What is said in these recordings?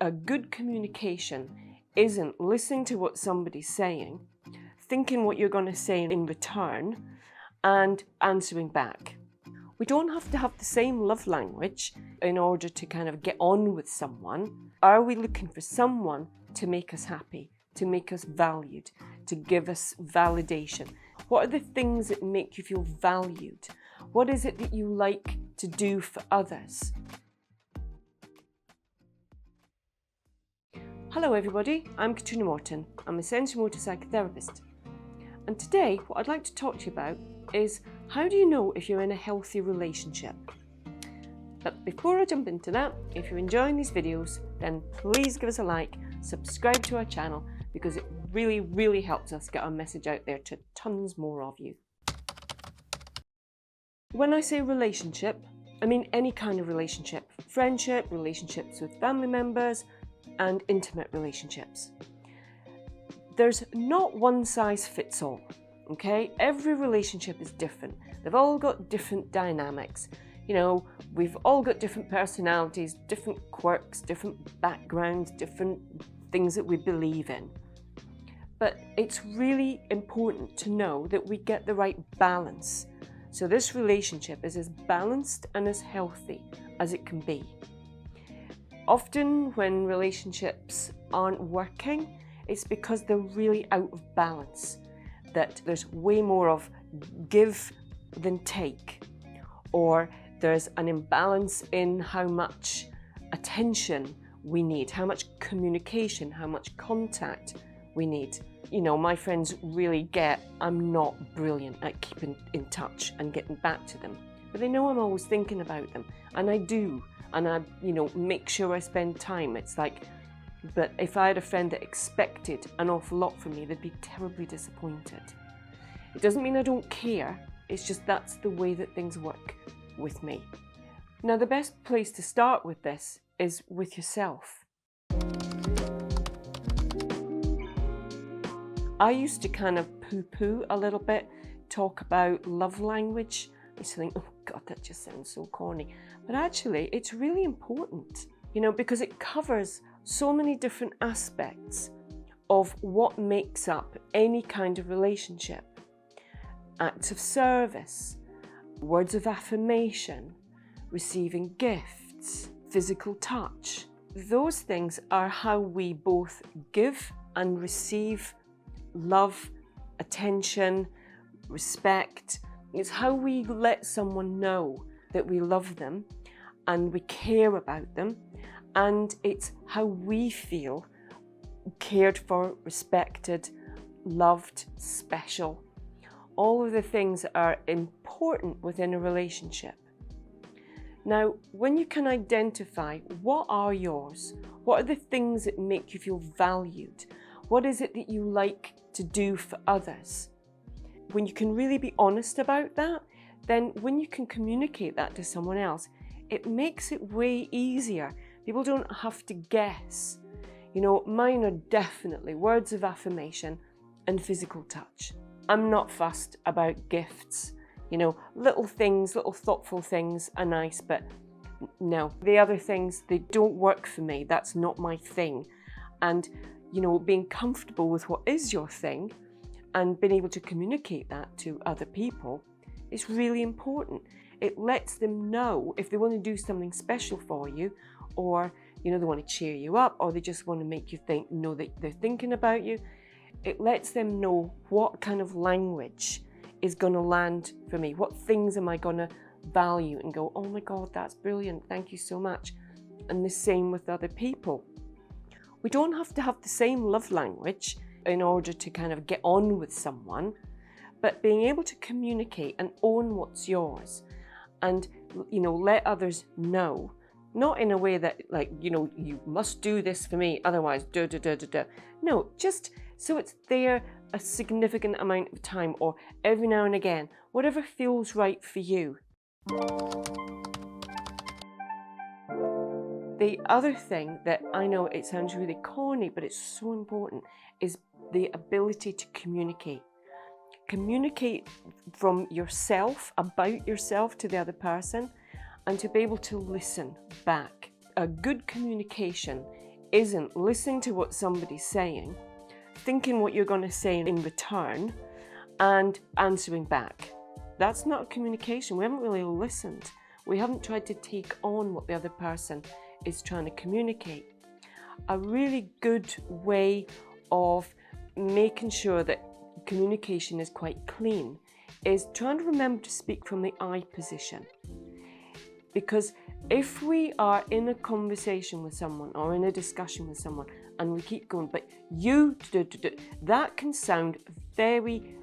A good communication isn't listening to what somebody's saying, thinking what you're going to say in return, and answering back. We don't have to have the same love language in order to kind of get on with someone. Are we looking for someone to make us happy, to make us valued, to give us validation? What are the things that make you feel valued? What is it that you like to do for others? Hello everybody, I'm Catriona Morten. I'm a sensory-motor psychotherapist. And today what I'd like to talk to you about is how do you know if you're in a healthy relationship? But before I jump into that, if you're enjoying these videos, then please give us a like, subscribe to our channel, because it really helps us get our message out there to tons more of you. When I say relationship, I mean any kind of relationship. Friendship, relationships with family members, and intimate relationships. There's not one size fits all, okay? Every relationship is different. They've all got different dynamics. You know, we've all got different personalities, different quirks, different backgrounds, different things that we believe in. But it's really important to know that we get the right balance. So this relationship is as balanced and as healthy as it can be. Often when relationships aren't working, it's because they're really out of balance, that there's way more of give than take, or there's an imbalance in how much attention we need, how much communication, how much contact we need. You know, my friends really get I'm not brilliant at keeping in touch and getting back to them, but they know I'm always thinking about them, and I do. And I, make sure I spend time. It's like, but if I had a friend that expected an awful lot from me, they'd be terribly disappointed. It doesn't mean I don't care. It's just that's the way that things work with me. Now, the best place to start with this is with yourself. I used to kind of poo-poo a little bit, talk about love language. I used to think, oh God, that just sounds so corny. But actually, it's really important, because it covers so many different aspects of what makes up any kind of relationship. Acts of service, words of affirmation, receiving gifts, physical touch. Those things are how we both give and receive love, attention, respect. It's how we let someone know that we love them and we care about them, and it's how we feel cared for, respected, loved, special. All of the things that are important within a relationship. Now, when you can identify what are yours, what are the things that make you feel valued, what is it that you like to do for others, when you can really be honest about that, then when you can communicate that to someone else, it makes it way easier. People don't have to guess. Mine are definitely words of affirmation and physical touch. I'm not fussed about gifts. Little things, little thoughtful things are nice, but no. The other things, they don't work for me. That's not my thing. And, being comfortable with what is your thing and being able to communicate that to other people is really important. It lets them know if they want to do something special for you, or they want to cheer you up, or they just want to make you know that they're thinking about you. It lets them know what kind of language is going to land for me. What things am I going to value and go, oh my God, that's brilliant, thank you so much. And the same with other people. We don't have to have the same love language in order to kind of get on with someone, but being able to communicate and own what's yours and, let others know, not in a way that you must do this for me, otherwise No, just so it's there a significant amount of time, or every now and again, whatever feels right for you. The other thing that I know it sounds really corny, but it's so important, is the ability to communicate. Communicate from yourself, about yourself, to the other person, and to be able to listen back. A good communication isn't listening to what somebody's saying, thinking what you're going to say in return, and answering back. That's not communication. We haven't really listened. We haven't tried to take on what the other person is trying to communicate. A really good way of making sure that communication is quite clean is trying to remember to speak from the I position. Because if we are in a conversation with someone or in a discussion with someone and we keep going, but you, that can sound very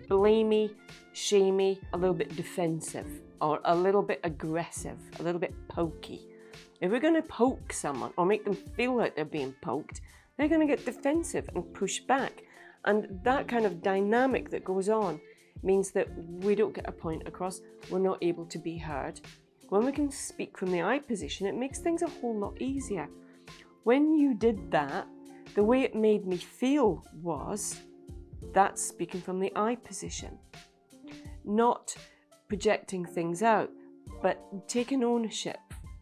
blamey, shamey, a little bit defensive, or a little bit aggressive, a little bit pokey. If we're going to poke someone or make them feel like they're being poked, they're going to get defensive and push back. And that kind of dynamic that goes on means that we don't get a point across, we're not able to be heard. When we can speak from the I position, it makes things a whole lot easier. When you did that, the way it made me feel was that's speaking from the I position. Not projecting things out, but taking ownership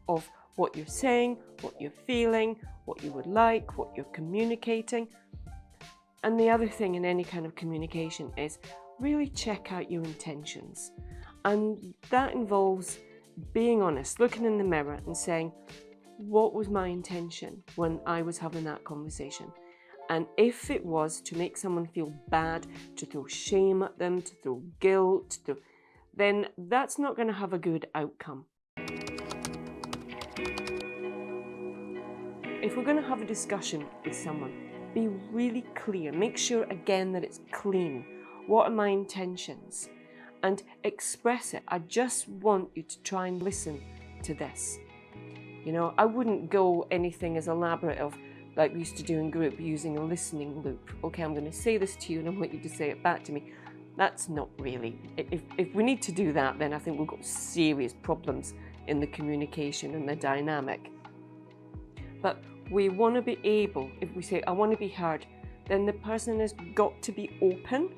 of what you're saying, what you're feeling, what you would like, what you're communicating. And the other thing in any kind of communication is really check out your intentions. And that involves being honest, looking in the mirror and saying, what was my intention when I was having that conversation? And if it was to make someone feel bad, to throw shame at them, to throw guilt, then that's not going to have a good outcome. If we're going to have a discussion with someone, be really clear. Make sure again that it's clean. What are my intentions? And express it. I just want you to try and listen to this. You know, I wouldn't go anything as elaborate of like we used to do in group, using a listening loop. Okay, I'm going to say this to you and I want you to say it back to me. That's not really, if we need to do that, then I think we've got serious problems in the communication and the dynamic. But we want to be able, if we say, I want to be heard, then the person has got to be open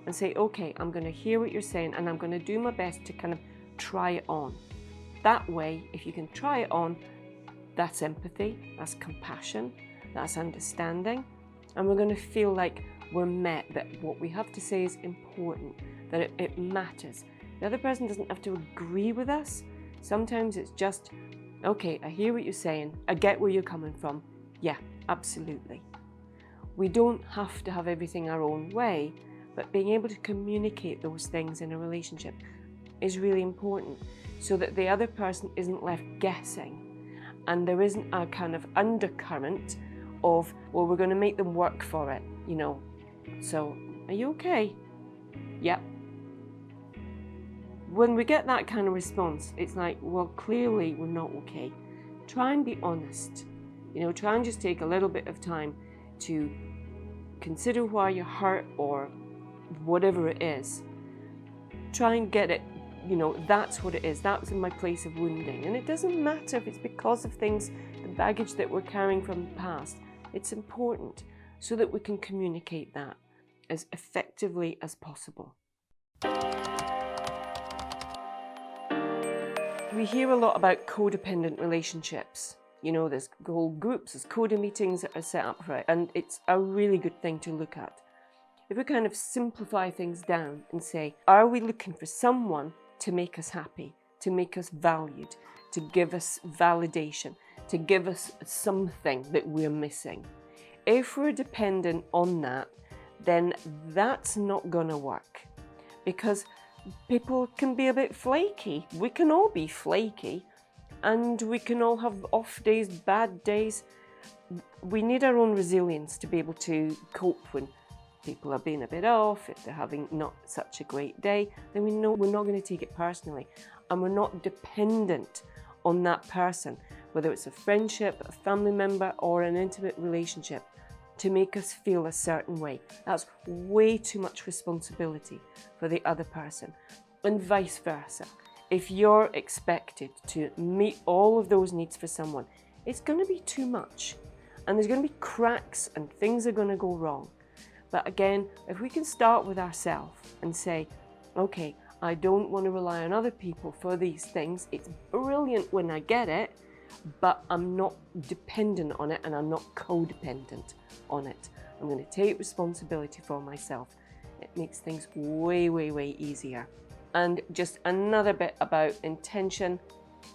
and say, okay, I'm going to hear what you're saying and I'm going to do my best to kind of try it on. That way, if you can try it on, that's empathy, that's compassion, that's understanding, and we're going to feel like we're met, that what we have to say is important, that it matters. The other person doesn't have to agree with us. Sometimes it's just, okay, I hear what you're saying, I get where you're coming from. Yeah, absolutely. We don't have to have everything our own way, but being able to communicate those things in a relationship is really important so that the other person isn't left guessing and there isn't a kind of undercurrent of, well, we're going to make them work for it, you know. So, are you okay? Yep. When we get that kind of response, it's like, well, clearly we're not okay. Try and be honest. You know, try and just take a little bit of time to consider why you're hurt or whatever it is. Try and get it, you know, that's what it is. That was in my place of wounding. And it doesn't matter if it's because of things, the baggage that we're carrying from the past. It's important so that we can communicate that as effectively as possible. We hear a lot about codependent relationships. You know, there's whole groups, there's coda meetings that are set up for it, and it's a really good thing to look at. If we kind of simplify things down and say, are we looking for someone to make us happy, to make us valued, to give us validation, to give us something that we're missing? If we're dependent on that, then that's not going to work, because people can be a bit flaky. We can all be flaky and we can all have off days, bad days. We need our own resilience to be able to cope when people are being a bit off. If they're having not such a great day, then we know we're not going to take it personally and we're not dependent on that person, whether it's a friendship, a family member or an intimate relationship, to make us feel a certain way. That's way too much responsibility for the other person. And vice versa. If you're expected to meet all of those needs for someone, it's going to be too much. And there's going to be cracks and things are going to go wrong. But again, if we can start with ourselves and say, okay, I don't want to rely on other people for these things. It's brilliant when I get it, but I'm not dependent on it and I'm not codependent on it. I'm going to take responsibility for myself. It makes things way, way, way easier. And just another bit about intention.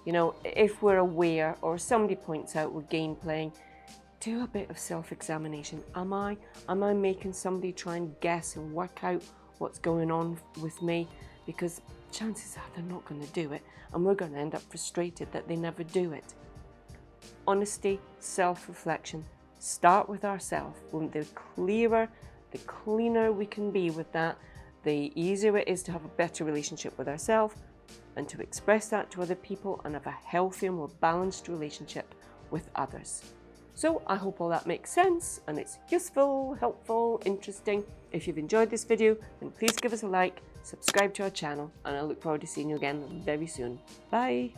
You know, if we're aware or somebody points out we're game playing, do a bit of self-examination. Am I making somebody try and guess and work out what's going on with me? Because chances are they're not going to do it, and we're going to end up frustrated that they never do it. Honesty, self-reflection. Start with ourselves. The clearer, the cleaner we can be with that, the easier it is to have a better relationship with ourselves and to express that to other people and have a healthier, more balanced relationship with others. So I hope all that makes sense and it's useful, helpful, interesting. If you've enjoyed this video, then please give us a like, subscribe to our channel, and I look forward to seeing you again very soon. Bye.